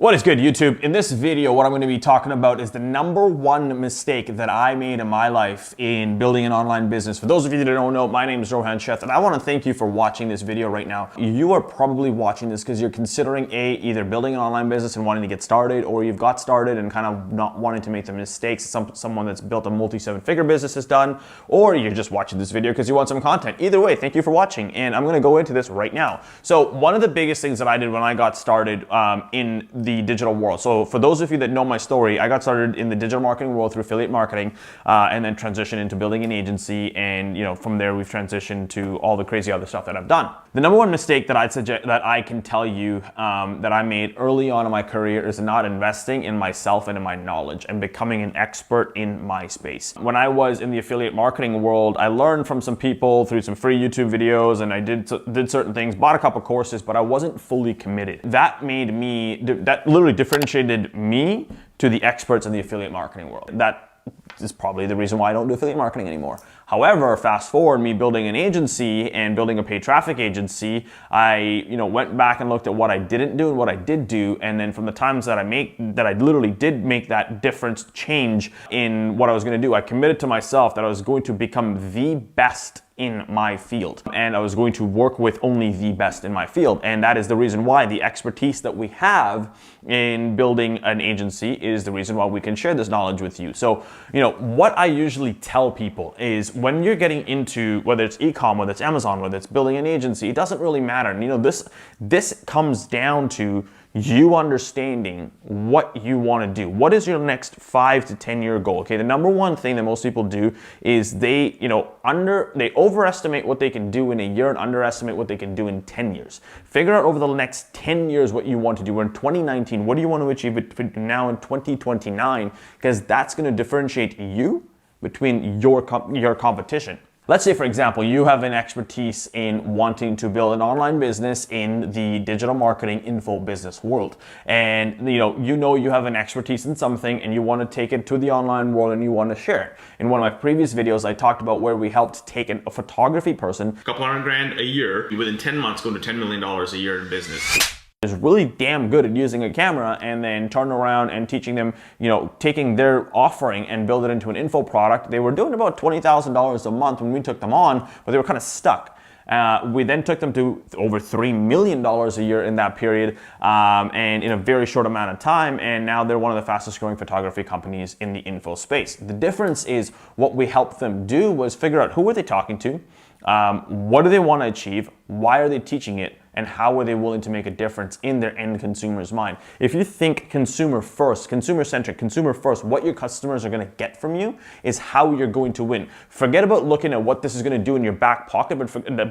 What is good, YouTube? In this video, what I'm going to be talking about is the #1 mistake that I made in my life in building an online business. For those of you that don't know, my name is GrowRev, and I want to thank you for watching this video right now. You are probably watching this because you're considering either building an online business and wanting to get started, or you've got started and kind of not wanting to make the mistakes someone that's built a multi-7-figure business has done, or you're just watching this video because you want some content. Either way, thank you for watching, and I'm going to go into this right now. So one of the biggest things that I did when I got started in the digital world. So for those of you that know my story, I got started in the digital marketing world through affiliate marketing, and then transitioned into building an agency. And from there we've transitioned to all the crazy other stuff that I've done. The #1 mistake that I'd suggest that I can tell you that I made early on in my career is not investing in myself and in my knowledge and becoming an expert in my space. When I was in the affiliate marketing world, I learned from some people through some free YouTube videos, and I did certain things, bought a couple courses, but I wasn't fully committed. That literally differentiated me to the experts in the affiliate marketing world. That is probably the reason why I don't do affiliate marketing anymore. However, fast forward me building an agency and building a paid traffic agency, I went back and looked at what I didn't do and what I did do, and then from the times that I literally did make that difference change in what I was going to do, I committed to myself that I was going to become the best in my field, and I was going to work with only the best in my field. And that is the reason why the expertise that we have in building an agency is the reason why we can share this knowledge with you. So, what I usually tell people is when you're getting into, whether it's e-com, whether it's Amazon, whether it's building an agency, it doesn't really matter. And this comes down to you understanding what you want to do. What is your next 5 to 10 year goal? Okay, the #1 thing that most people do is they overestimate what they can do in a year and underestimate what they can do in 10 years. Figure out over the next 10 years what you want to do. We're in 2019. What do you want to achieve between now and 2029? Because that's going to differentiate you between your competition. Let's say, for example, you have an expertise in wanting to build an online business in the digital marketing info business world. And you have an expertise in something and you want to take it to the online world and you want to share it. In one of my previous videos, I talked about where we helped take a photography person, a couple $100,000 a year, within 10 months going to $10 million a year in business. Is really damn good at using a camera, and then turn around and teaching them, taking their offering and build it into an info product. They were doing about $20,000 a month when we took them on, but they were kind of stuck. We then took them to over $3 million a year in that period, and in a very short amount of time, and now they're one of the fastest growing photography companies in the info space. The difference is what we helped them do was figure out who were they talking to, what do they want to achieve, why are they teaching it, and how are they willing to make a difference in their end consumer's mind. If you think consumer first, consumer centric, consumer first, what your customers are going to get from you is how you're going to win. Forget about looking at what this is going to do in your back pocket,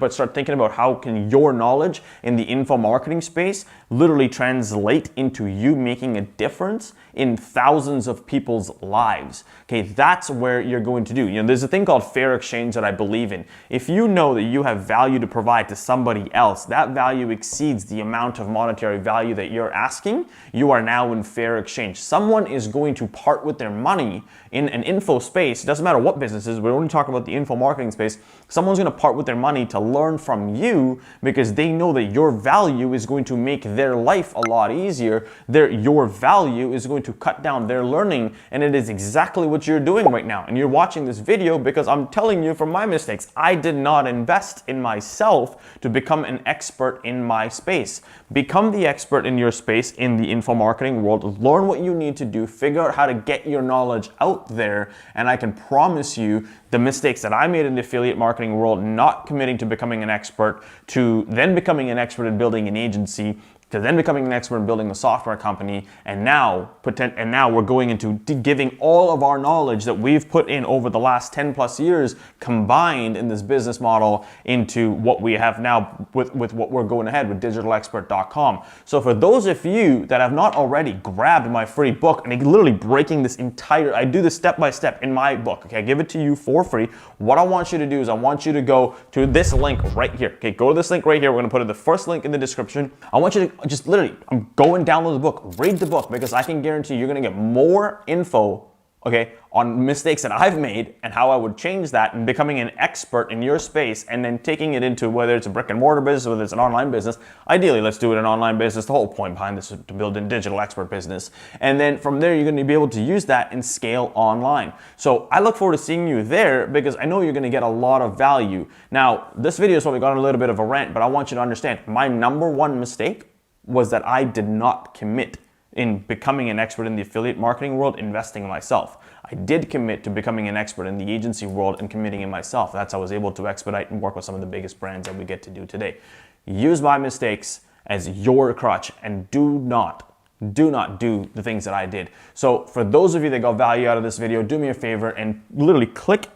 but start thinking about how can your knowledge in the info marketing space literally translate into you making a difference in thousands of people's lives. Okay, that's where you're going to do. There's a thing called fair exchange that I believe in. If you know that you have value to provide to somebody else, that value exceeds the amount of monetary value that you're asking, you are now in fair exchange. Someone is going to part with their money in an info space. It doesn't matter what business is, we're only talking about the info marketing space. Someone's going to part with their money to learn from you because they know that your value is going to make their life a lot easier. Your value is going to cut down their learning, and it is exactly what you're doing right now. And you're watching this video because I'm telling you from my mistakes. I did not invest in myself to become an expert in my space. Become the expert in your space in the info marketing world. Learn what you need to do, figure out how to get your knowledge out there, and I can promise you the mistakes that I made in the affiliate marketing world, not committing to becoming an expert, to then becoming an expert in building an agency, to then becoming an expert in building a software company, and now we're going into giving all of our knowledge that we've put in over the last 10 plus years combined in this business model into what we have now with what we're going ahead with digitalexpert.com. So for those of you that have not already grabbed my free book, and literally breaking this I do this step by step in my book, okay, I give it to you for free. What I want you to do is I want you to go to this link right here, okay, go to this link right here. We're gonna put the first link in the description. I want you to just literally go and download the book, read the book, because I can guarantee you're gonna get more info okay, on mistakes that I've made and how I would change that and becoming an expert in your space and then taking it into whether it's a brick and mortar business, whether it's an online business. Ideally, let's do it in an online business. The whole point behind this is to build a digital expert business. And then from there, you're going to be able to use that and scale online. So I look forward to seeing you there because I know you're going to get a lot of value. Now, this video is probably got a little bit of a rant, but I want you to understand my number one mistake was that I did not commit in becoming an expert in the affiliate marketing world, investing in myself. I did commit to becoming an expert in the agency world and committing in myself. That's how I was able to expedite and work with some of the biggest brands that we get to do today. Use my mistakes as your crutch and do not do the things that I did. So for those of you that got value out of this video, do me a favor and literally click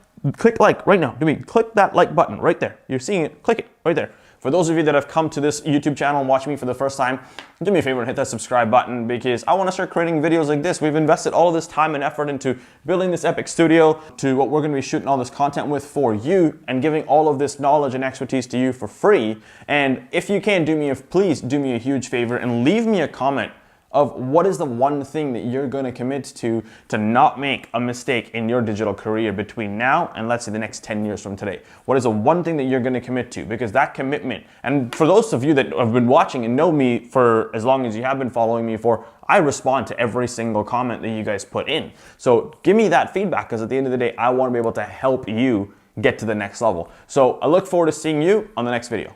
like right now. Click that like button right there. You're seeing it, click it right there. For those of you that have come to this YouTube channel and watching me for the first time, do me a favor and hit that subscribe button because I want to start creating videos like this. We've invested all of this time and effort into building this epic studio to what we're going to be shooting all this content with for you and giving all of this knowledge and expertise to you for free. And if you can, please do me a huge favor and leave me a comment of what is the one thing that you're going to commit to not make a mistake in your digital career between now and let's say the next 10 years from today. What is the one thing that you're going to commit to? Because that commitment, and for those of you that have been watching and know me for as long as you have been following me for, I respond to every single comment that you guys put in. So give me that feedback because at the end of the day, I want to be able to help you get to the next level. So I look forward to seeing you on the next video.